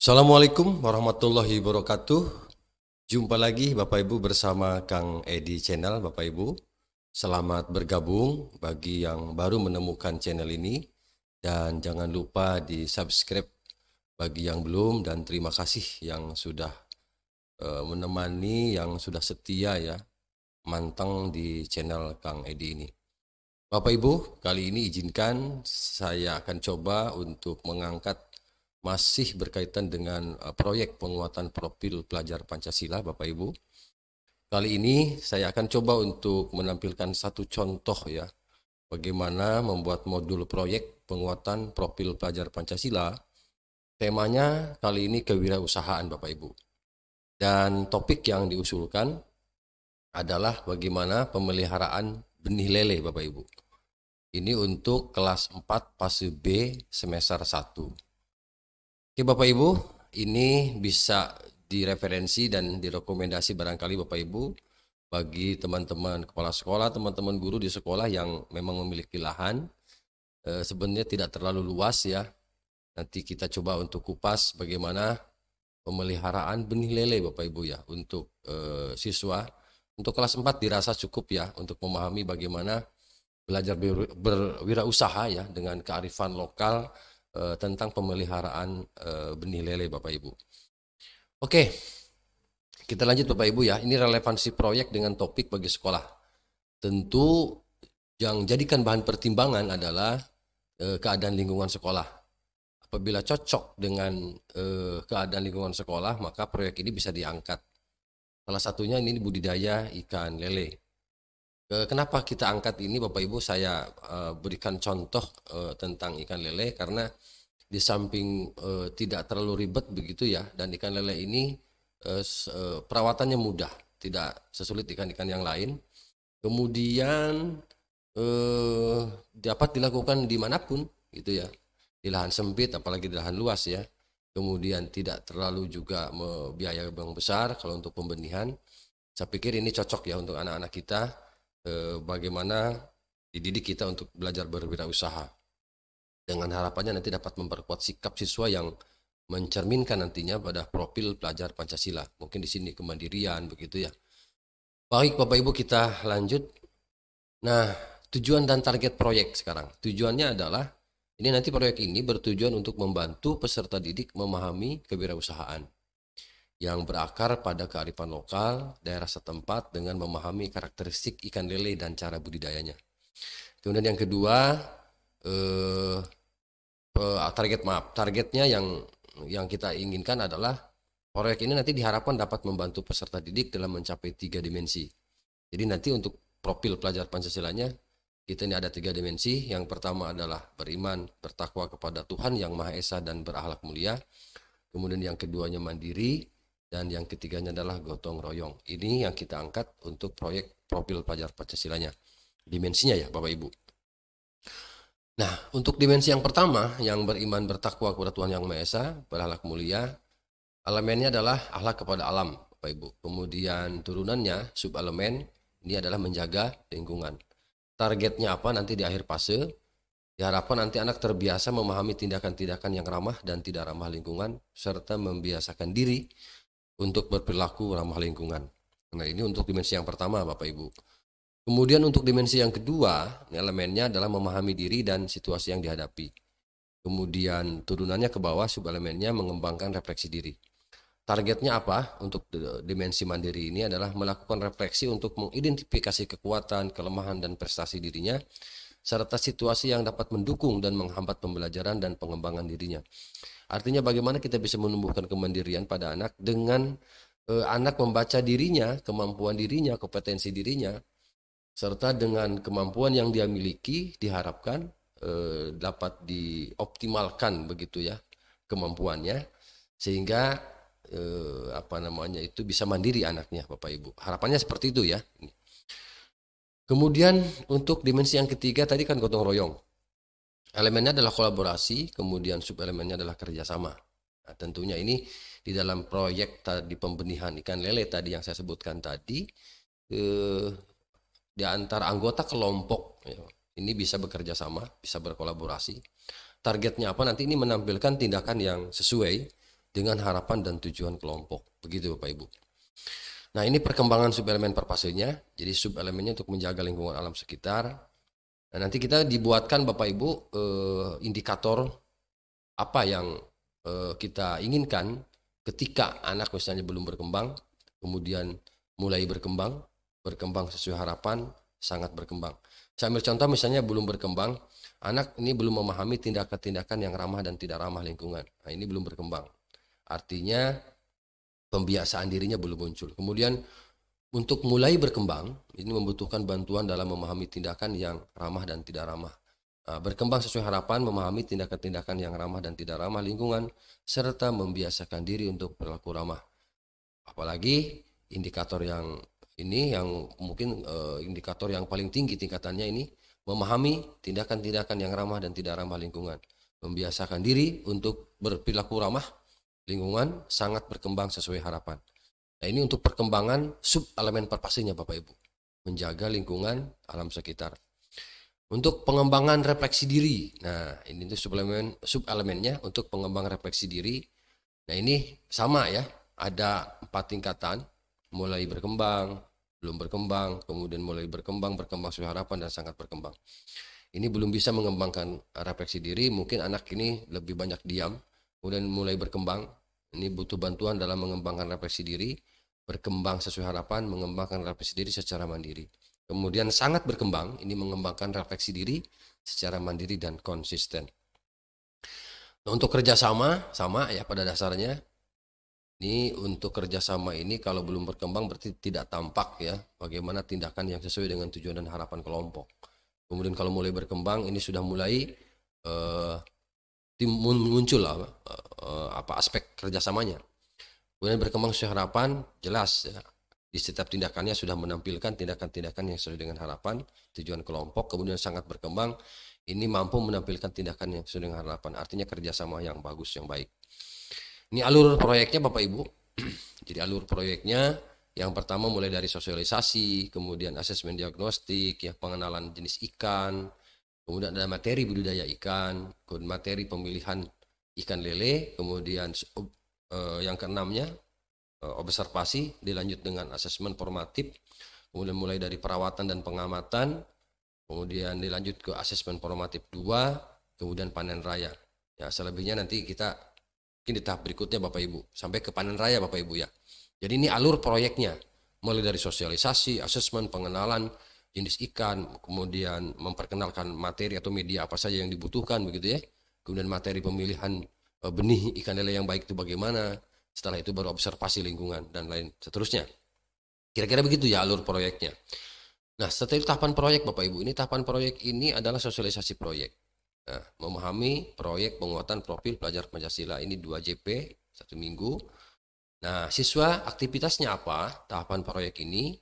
Assalamualaikum warahmatullahi wabarakatuh. Jumpa lagi Bapak Ibu bersama Kang Edi Channel Bapak Ibu. Selamat bergabung bagi yang baru menemukan channel ini. Dan jangan lupa di subscribe bagi yang belum. Dan terima kasih yang sudah menemani, yang sudah setia ya, manteng di channel Kang Edi ini. Bapak Ibu, kali ini izinkan saya akan coba untuk mengangkat masih berkaitan dengan proyek penguatan profil pelajar Pancasila, Bapak Ibu. Kali ini saya akan coba untuk menampilkan satu contoh ya, bagaimana membuat modul proyek penguatan profil pelajar Pancasila. Temanya kali ini kewirausahaan, Bapak Ibu. Dan topik yang diusulkan adalah bagaimana pemeliharaan benih lele, Bapak Ibu. Ini untuk kelas 4 fase B semester 1. Oke Bapak Ibu, ini bisa direferensi dan direkomendasi barangkali Bapak Ibu bagi teman-teman kepala sekolah, teman-teman guru di sekolah yang memang memiliki lahan. Sebenarnya tidak terlalu luas ya. Nanti kita coba untuk kupas bagaimana pemeliharaan benih lele Bapak Ibu ya untuk siswa. Untuk kelas 4 dirasa cukup ya untuk memahami bagaimana belajar berwirausaha ya dengan kearifan lokal tentang pemeliharaan benih lele Bapak Ibu. Oke, kita lanjut Bapak Ibu ya. Ini relevansi proyek dengan topik bagi sekolah. Tentu yang jadikan bahan pertimbangan adalah keadaan lingkungan sekolah. Apabila cocok dengan keadaan lingkungan sekolah, maka proyek ini bisa diangkat. Salah satunya ini budidaya ikan lele. Kenapa kita angkat ini Bapak Ibu? Saya berikan contoh tentang ikan lele karena di samping tidak terlalu ribet begitu ya, dan ikan lele ini perawatannya mudah, tidak sesulit ikan-ikan yang lain. Kemudian dapat dilakukan dimanapun gitu ya, di lahan sempit apalagi di lahan luas ya. Kemudian tidak terlalu juga biaya yang besar kalau untuk pembenihan. Saya pikir ini cocok ya untuk anak-anak kita. Bagaimana dididik kita untuk belajar berwirausaha dengan harapannya nanti dapat memperkuat sikap siswa yang mencerminkan nantinya pada profil pelajar Pancasila. Mungkin di sini kemandirian begitu ya. Baik Bapak Ibu, kita lanjut. Nah, tujuan dan target proyek sekarang. Tujuannya adalah ini nanti proyek ini bertujuan untuk membantu peserta didik memahami kewirausahaan yang berakar pada kearifan lokal daerah setempat dengan memahami karakteristik ikan lele dan cara budidayanya. Kemudian yang kedua, targetnya yang kita inginkan adalah proyek ini nanti diharapkan dapat membantu peserta didik dalam mencapai 3 dimensi. Jadi nanti untuk profil pelajar Pancasilanya kita ini ada 3 dimensi. Yang pertama adalah beriman, bertakwa kepada Tuhan yang Maha Esa dan berakhlak mulia. Kemudian yang keduanya mandiri. Dan yang ketiganya adalah gotong royong. Ini yang kita angkat untuk proyek profil pelajar Pancasilanya. Dimensinya ya Bapak Ibu. Nah, untuk dimensi yang pertama, yang beriman bertakwa kepada Tuhan Yang Maha Esa, berakhlak mulia, elemennya adalah akhlak kepada alam, Bapak Ibu. Kemudian turunannya, subelemen, ini adalah menjaga lingkungan. Targetnya apa nanti di akhir fase? Diharapkan nanti anak terbiasa memahami tindakan-tindakan yang ramah dan tidak ramah lingkungan, serta membiasakan diri untuk berperilaku ramah lingkungan. Nah, ini untuk dimensi yang pertama Bapak Ibu. Kemudian untuk dimensi yang kedua, elemennya adalah memahami diri dan situasi yang dihadapi. Kemudian turunannya ke bawah, subelemennya mengembangkan refleksi diri. Targetnya apa? Untuk dimensi mandiri ini adalah melakukan refleksi untuk mengidentifikasi kekuatan, kelemahan, dan prestasi dirinya, serta situasi yang dapat mendukung dan menghambat pembelajaran dan pengembangan dirinya. Artinya bagaimana kita bisa menumbuhkan kemandirian pada anak dengan anak membaca dirinya, kemampuan dirinya, kompetensi dirinya, serta dengan kemampuan yang dia miliki diharapkan dapat dioptimalkan begitu ya kemampuannya, sehingga itu bisa mandiri anaknya Bapak Ibu. Harapannya seperti itu ya. Kemudian untuk dimensi yang ketiga tadi kan gotong royong. Elemennya adalah kolaborasi, kemudian subelemennya adalah kerjasama. Nah, tentunya ini di dalam proyek tadi pembenihan ikan lele tadi yang saya sebutkan tadi, di antara anggota kelompok ya, ini bisa bekerja sama, bisa berkolaborasi. Targetnya apa? Nanti ini menampilkan tindakan yang sesuai dengan harapan dan tujuan kelompok. Begitu Bapak Ibu. Nah, ini perkembangan subelemen per fasenya. Jadi subelemennya untuk menjaga lingkungan alam sekitar. Nah, nanti kita dibuatkan Bapak Ibu indikator apa yang kita inginkan ketika anak misalnya belum berkembang, kemudian mulai berkembang sesuai harapan, sangat berkembang. Saya ambil contoh misalnya belum berkembang, anak ini belum memahami tindakan-tindakan yang ramah dan tidak ramah lingkungan. Nah, ini belum berkembang. Artinya pembiasaan dirinya belum muncul. Kemudian untuk mulai berkembang, ini membutuhkan bantuan dalam memahami tindakan yang ramah dan tidak ramah. Nah, berkembang sesuai harapan, memahami tindakan-tindakan yang ramah dan tidak ramah lingkungan, serta membiasakan diri untuk berlaku ramah. Apalagi indikator yang ini yang mungkin indikator yang paling tinggi tingkatannya ini, memahami tindakan-tindakan yang ramah dan tidak ramah lingkungan. Membiasakan diri untuk berperilaku ramah lingkungan, sangat berkembang sesuai harapan. Nah, ini untuk perkembangan sub elemen perpasinya Bapak Ibu. Menjaga lingkungan alam sekitar. Untuk pengembangan refleksi diri. Nah, ini tuh sub elemennya untuk pengembangan refleksi diri. Nah, ini sama ya. Ada 4 tingkatan. Mulai berkembang, belum berkembang, kemudian mulai berkembang sesuai harapan, dan sangat berkembang. Ini belum bisa mengembangkan refleksi diri, mungkin anak ini lebih banyak diam, kemudian mulai berkembang. Ini butuh bantuan dalam mengembangkan refleksi diri, berkembang sesuai harapan, mengembangkan refleksi diri secara mandiri. Kemudian sangat berkembang, ini mengembangkan refleksi diri secara mandiri dan konsisten. Nah, untuk kerjasama, sama ya pada dasarnya. Ini untuk kerjasama ini kalau belum berkembang berarti tidak tampak ya bagaimana tindakan yang sesuai dengan tujuan dan harapan kelompok. Kemudian kalau mulai berkembang ini sudah mulai muncul aspek kerjasamanya. Kemudian berkembang sesuai harapan, jelas ya, di setiap tindakannya sudah menampilkan tindakan-tindakan yang sesuai dengan harapan, tujuan kelompok. Kemudian sangat berkembang, ini mampu menampilkan tindakan yang sesuai dengan harapan, artinya kerjasama yang bagus, yang baik. Ini alur proyeknya Bapak Ibu. Jadi alur proyeknya yang pertama mulai dari sosialisasi, kemudian asesmen diagnostik, ya pengenalan jenis ikan, kemudian ada materi budidaya ikan, kemudian materi pemilihan ikan lele, kemudian yang keenamnya observasi, dilanjut dengan asesmen formatif, kemudian mulai dari perawatan dan pengamatan, kemudian dilanjut ke asesmen formatif 2, kemudian panen raya. Ya, selebihnya nanti kita mungkin di tahap berikutnya Bapak Ibu, sampai ke panen raya Bapak Ibu ya. Jadi ini alur proyeknya, mulai dari sosialisasi, asesmen, pengenalan jenis ikan, kemudian memperkenalkan materi atau media apa saja yang dibutuhkan begitu ya. Kemudian materi pemilihan benih ikan lele yang baik itu bagaimana, setelah itu baru observasi lingkungan dan lain seterusnya. Kira-kira begitu ya alur proyeknya. Nah, setelah itu tahapan proyek Bapak Ibu, ini tahapan proyek ini adalah sosialisasi proyek. Nah, memahami proyek penguatan profil pelajar Pancasila, ini 2 JP 1 minggu. Nah, siswa aktivitasnya apa? Tahapan proyek ini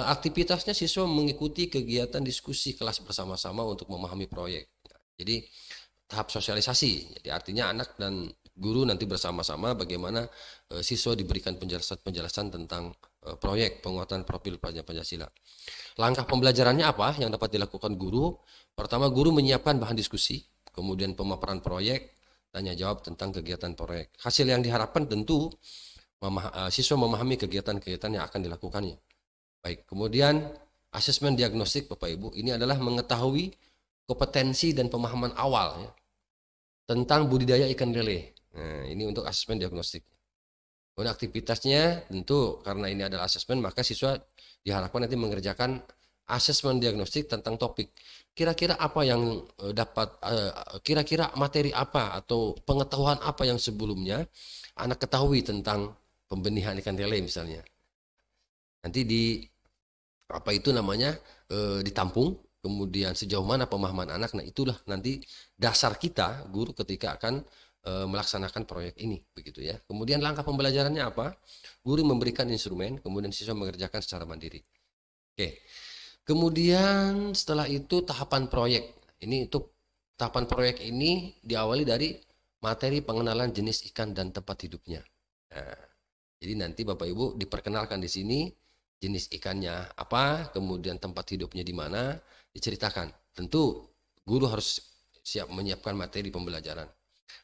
aktivitasnya siswa mengikuti kegiatan diskusi kelas bersama-sama untuk memahami proyek. Jadi tahap sosialisasi, jadi artinya anak dan guru nanti bersama-sama bagaimana siswa diberikan penjelasan tentang proyek penguatan profil pelajar Pancasila. Langkah pembelajarannya apa yang dapat dilakukan guru? Pertama, guru menyiapkan bahan diskusi, kemudian pemaparan proyek, tanya jawab tentang kegiatan proyek. Hasil yang diharapkan tentu siswa memahami kegiatan-kegiatan yang akan dilakukannya. Baik, kemudian asesmen diagnostik Bapak Ibu, ini adalah mengetahui kompetensi dan pemahaman awal ya, tentang budidaya ikan lele. Nah, ini untuk asesmen diagnostik. Kemudian aktivitasnya tentu karena ini adalah asesmen, maka siswa diharapkan nanti mengerjakan asesmen diagnostik tentang topik. Kira-kira apa yang kira-kira materi apa atau pengetahuan apa yang sebelumnya anak ketahui tentang pembenihan ikan lele misalnya. Nanti ditampung, kemudian sejauh mana pemahaman anak. Nah, itulah nanti dasar kita guru ketika akan melaksanakan proyek ini begitu ya. Kemudian langkah pembelajarannya apa? Guru memberikan instrumen, kemudian siswa mengerjakan secara mandiri. Oke. Kemudian setelah itu tahapan proyek. Ini untuk tahapan proyek ini diawali dari materi pengenalan jenis ikan dan tempat hidupnya. Nah, jadi nanti Bapak Ibu diperkenalkan di sini jenis ikannya apa, kemudian tempat hidupnya di mana, diceritakan. Tentu guru harus siap menyiapkan materi pembelajaran.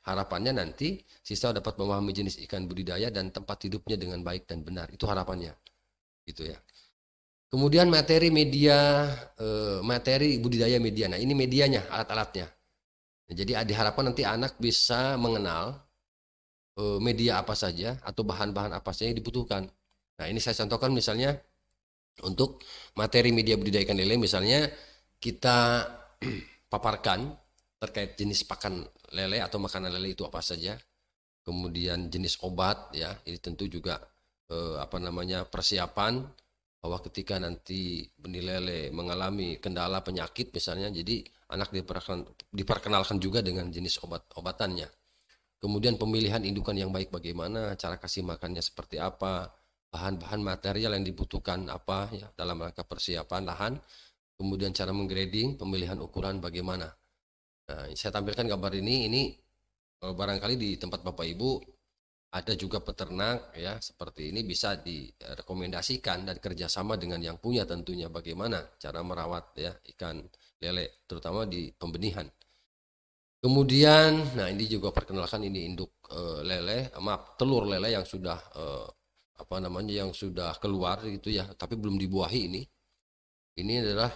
Harapannya nanti siswa dapat memahami jenis ikan budidaya dan tempat hidupnya dengan baik dan benar. Itu harapannya, gitu ya. Kemudian materi media, materi budidaya media. Nah, ini medianya, alat-alatnya. Jadi diharapkan nanti anak bisa mengenal media apa saja atau bahan-bahan apa saja yang dibutuhkan. Nah, ini saya contohkan misalnya untuk materi media budidaya ikan lele, misalnya kita paparkan terkait jenis pakan lele atau makanan lele itu apa saja. Kemudian jenis obat ya, ini tentu juga persiapan bahwa ketika nanti benih lele mengalami kendala penyakit misalnya, jadi anak diperkenalkan juga dengan jenis obat-obatannya. Kemudian pemilihan indukan yang baik bagaimana, cara kasih makannya seperti apa, bahan-bahan material yang dibutuhkan apa ya dalam rangka persiapan lahan, kemudian cara menggrading, pemilihan ukuran bagaimana. Nah, saya tampilkan gambar ini barangkali di tempat Bapak Ibu ada juga peternak ya seperti ini, bisa direkomendasikan dan kerjasama dengan yang punya tentunya bagaimana cara merawat ya ikan lele terutama di pembenihan. Kemudian, nah ini juga perkenalkan ini induk telur lele yang sudah yang sudah keluar gitu ya, tapi belum dibuahi ini. Ini adalah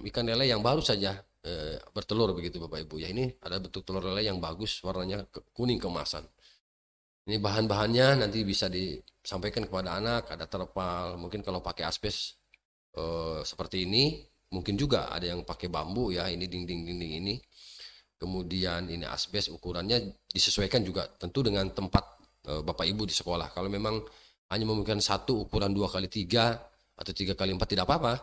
ikan lele yang baru saja bertelur begitu Bapak Ibu ya. Ini ada bentuk telur lele yang bagus, warnanya kuning keemasan. Ini bahan-bahannya nanti bisa disampaikan kepada anak, ada terpal, mungkin kalau pakai asbes seperti ini, mungkin juga ada yang pakai bambu ya, ini dinding-dinding ini. Kemudian ini asbes ukurannya disesuaikan juga tentu dengan tempat Bapak Ibu di sekolah. Kalau memang hanya memungkinkan satu ukuran 2x3 atau 3x4 tidak apa-apa.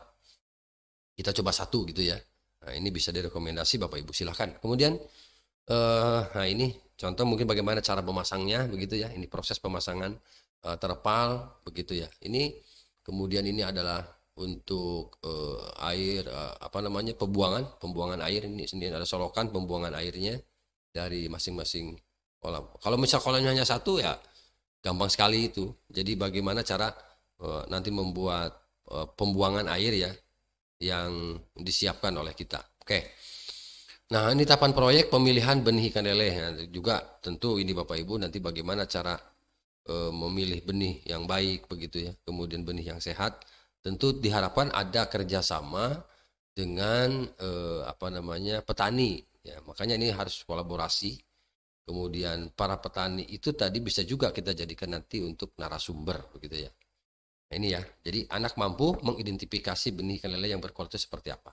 Kita coba satu gitu ya. Nah, ini bisa direkomendasi Bapak Ibu silahkan. Kemudian nah ini contoh mungkin bagaimana cara memasangnya begitu ya. Ini proses pemasangan terpal begitu ya. Ini kemudian ini adalah untuk air pembuangan air, ini sendiri ada solokan pembuangan airnya dari masing-masing kolam. Kalau misal kolamnya hanya satu ya gampang sekali itu. Jadi bagaimana cara nanti membuat pembuangan air ya yang disiapkan oleh kita. Oke. Nah, ini tahapan proyek pemilihan benih ikan lele. Nah, juga tentu ini Bapak Ibu nanti bagaimana cara memilih benih yang baik begitu ya. Kemudian benih yang sehat. Tentu diharapkan ada kerjasama dengan petani ya, makanya ini harus kolaborasi. Kemudian para petani itu tadi bisa juga kita jadikan nanti untuk narasumber begitu ya. Nah, ini ya, jadi anak mampu mengidentifikasi benih ikan lele yang berkualitas seperti apa.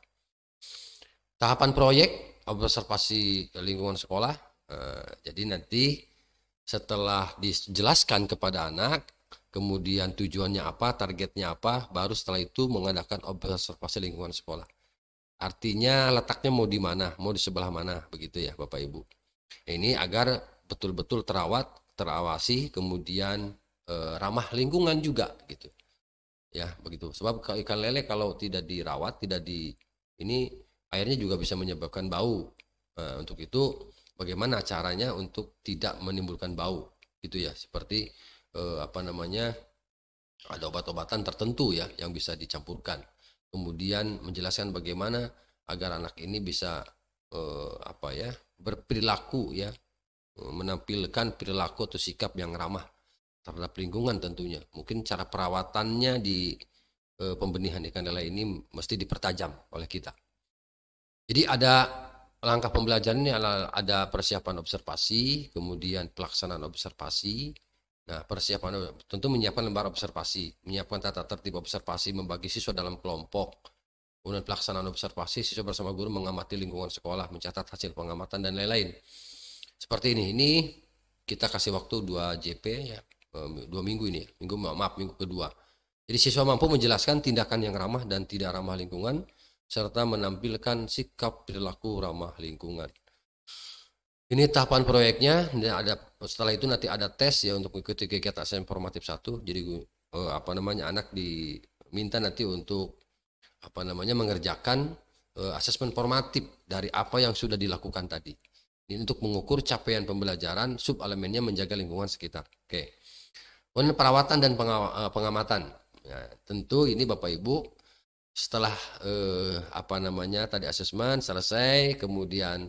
Tahapan proyek observasi lingkungan sekolah. Jadi nanti setelah dijelaskan kepada anak, kemudian tujuannya apa, targetnya apa, baru setelah itu mengadakan observasi lingkungan sekolah. Artinya letaknya mau di mana, mau di sebelah mana, begitu ya Bapak Ibu. Ini agar betul-betul terawat, terawasi, kemudian ramah lingkungan juga gitu. Ya, begitu. Sebab ikan lele kalau tidak dirawat, ini airnya juga bisa menyebabkan bau. Nah, untuk itu bagaimana caranya untuk tidak menimbulkan bau gitu ya, seperti ada obat-obatan tertentu ya yang bisa dicampurkan. Kemudian menjelaskan bagaimana agar anak ini bisa berperilaku ya, menampilkan perilaku atau sikap yang ramah terhadap lingkungan tentunya. Mungkin cara perawatannya di pembenihan ikan lele ini mesti dipertajam oleh kita. Jadi ada langkah pembelajaran ini, ada persiapan observasi, kemudian pelaksanaan observasi. Nah, persiapan tentu menyiapkan lembar observasi, menyiapkan tata tertib observasi, membagi siswa dalam kelompok. Kemudian pelaksanaan observasi, siswa bersama guru mengamati lingkungan sekolah, mencatat hasil pengamatan dan lain-lain. Seperti ini. Ini kita kasih waktu 2 JP ya, 2 minggu ini, minggu kedua. Jadi siswa mampu menjelaskan tindakan yang ramah dan tidak ramah lingkungan, serta menampilkan sikap perilaku ramah lingkungan. Ini tahapan proyeknya. Setelah itu nanti ada tes ya untuk mengikuti kegiatan asesmen formatif 1. Jadi anak diminta nanti untuk mengerjakan asesmen formatif dari apa yang sudah dilakukan tadi. Ini untuk mengukur capaian pembelajaran, sub elemennya menjaga lingkungan sekitar. Oke. Kemudian perawatan dan pengamatan. Ya, tentu ini Bapak Ibu setelah tadi asesmen selesai, kemudian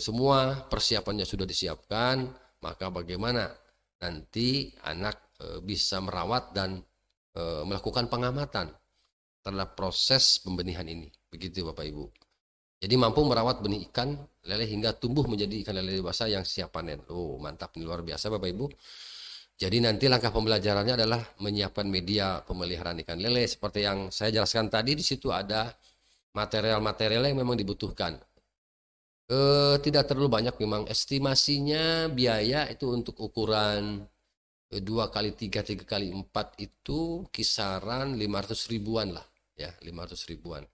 semua persiapannya sudah disiapkan, maka bagaimana nanti anak bisa merawat dan melakukan pengamatan terhadap proses pembenihan ini. Begitu Bapak Ibu. Jadi mampu merawat benih ikan lele hingga tumbuh menjadi ikan lele dewasa yang siap panen. Oh, mantap, ini luar biasa Bapak Ibu. Jadi nanti langkah pembelajarannya adalah menyiapkan media pemeliharaan ikan lele seperti yang saya jelaskan tadi. Di situ ada material-material yang memang dibutuhkan. Tidak terlalu banyak memang, estimasinya biaya itu untuk ukuran 2x3, 3x4 itu kisaran 500 ribuan lah ya, 500 ribuan.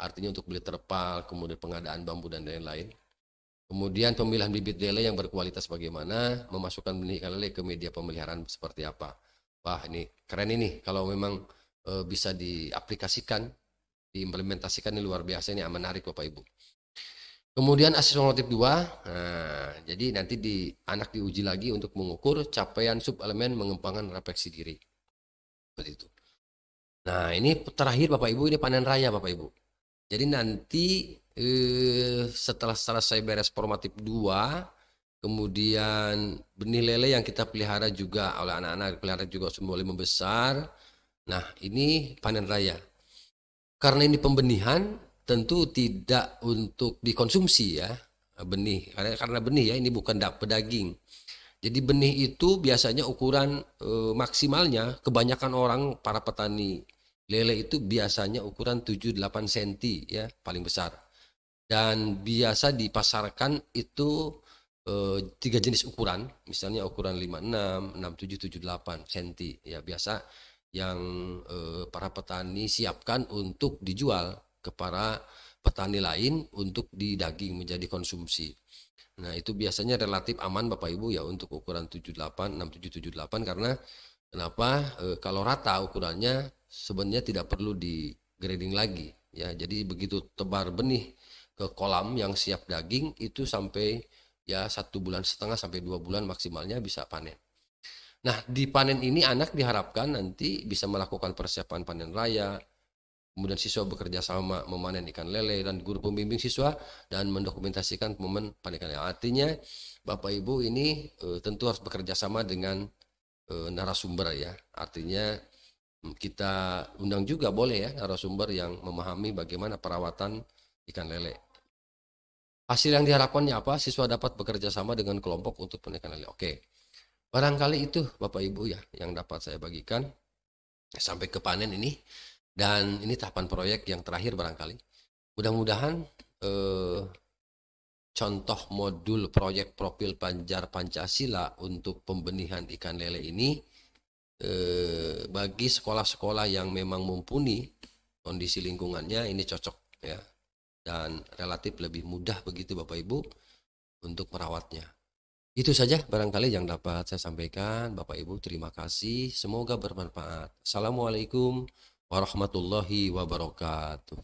Artinya untuk beli terpal, kemudian pengadaan bambu dan lain-lain. Kemudian pemilihan bibit lele yang berkualitas bagaimana, memasukkan benih ikan lele ke media pemeliharaan seperti apa. Wah, ini keren ini kalau memang bisa diaplikasikan, diimplementasikan, ini luar biasa, ini menarik Bapak Ibu. Kemudian asesmen formatif 2, nah, jadi nanti anak diuji lagi untuk mengukur capaian sub-elemen mengembangkan refleksi diri. Seperti itu. Nah, ini terakhir Bapak Ibu, ini panen raya Bapak Ibu. Jadi nanti setelah selesai beres formatif 2, kemudian benih lele yang kita pelihara juga oleh anak-anak pelihara juga mulai membesar. Nah, ini panen raya. Karena ini pembenihan, tentu tidak untuk dikonsumsi ya benih, karena benih ya, ini bukan pedaging. Jadi benih itu biasanya ukuran maksimalnya, kebanyakan orang para petani lele itu biasanya ukuran 7-8 cm ya, paling besar. Dan biasa dipasarkan itu 3 jenis ukuran, misalnya ukuran 56, 67, 78 cm ya, biasa yang para petani siapkan untuk dijual ke para petani lain untuk didaging menjadi konsumsi. Nah, itu biasanya relatif aman Bapak Ibu ya untuk ukuran 78, 67, 78, karena kenapa? Kalau rata ukurannya sebenarnya tidak perlu di grading lagi ya. Jadi begitu tebar benih ke kolam yang siap daging itu sampai ya 1,5 bulan sampai 2 bulan maksimalnya bisa panen. Nah, di panen ini anak diharapkan nanti bisa melakukan persiapan panen raya, kemudian siswa bekerja sama memanen ikan lele, dan guru pembimbing siswa dan mendokumentasikan momen panen ikan lele. Artinya Bapak Ibu ini tentu harus bekerja sama dengan narasumber ya. Artinya kita undang juga boleh ya narasumber yang memahami bagaimana perawatan ikan lele. Hasil yang diharapkannya apa? Siswa dapat bekerja sama dengan kelompok untuk panen ikan lele. Oke. Barangkali itu Bapak Ibu ya yang dapat saya bagikan sampai ke panen ini. Dan ini tahapan proyek yang terakhir barangkali. Mudah-mudahan contoh modul proyek profil Banjar Pancasila untuk pembenihan ikan lele ini bagi sekolah-sekolah yang memang mumpuni kondisi lingkungannya ini cocok ya. Dan relatif lebih mudah begitu Bapak Ibu untuk merawatnya. Itu saja barangkali yang dapat saya sampaikan Bapak Ibu. Terima kasih. Semoga bermanfaat. Assalamualaikum warahmatullahi wabarakatuh.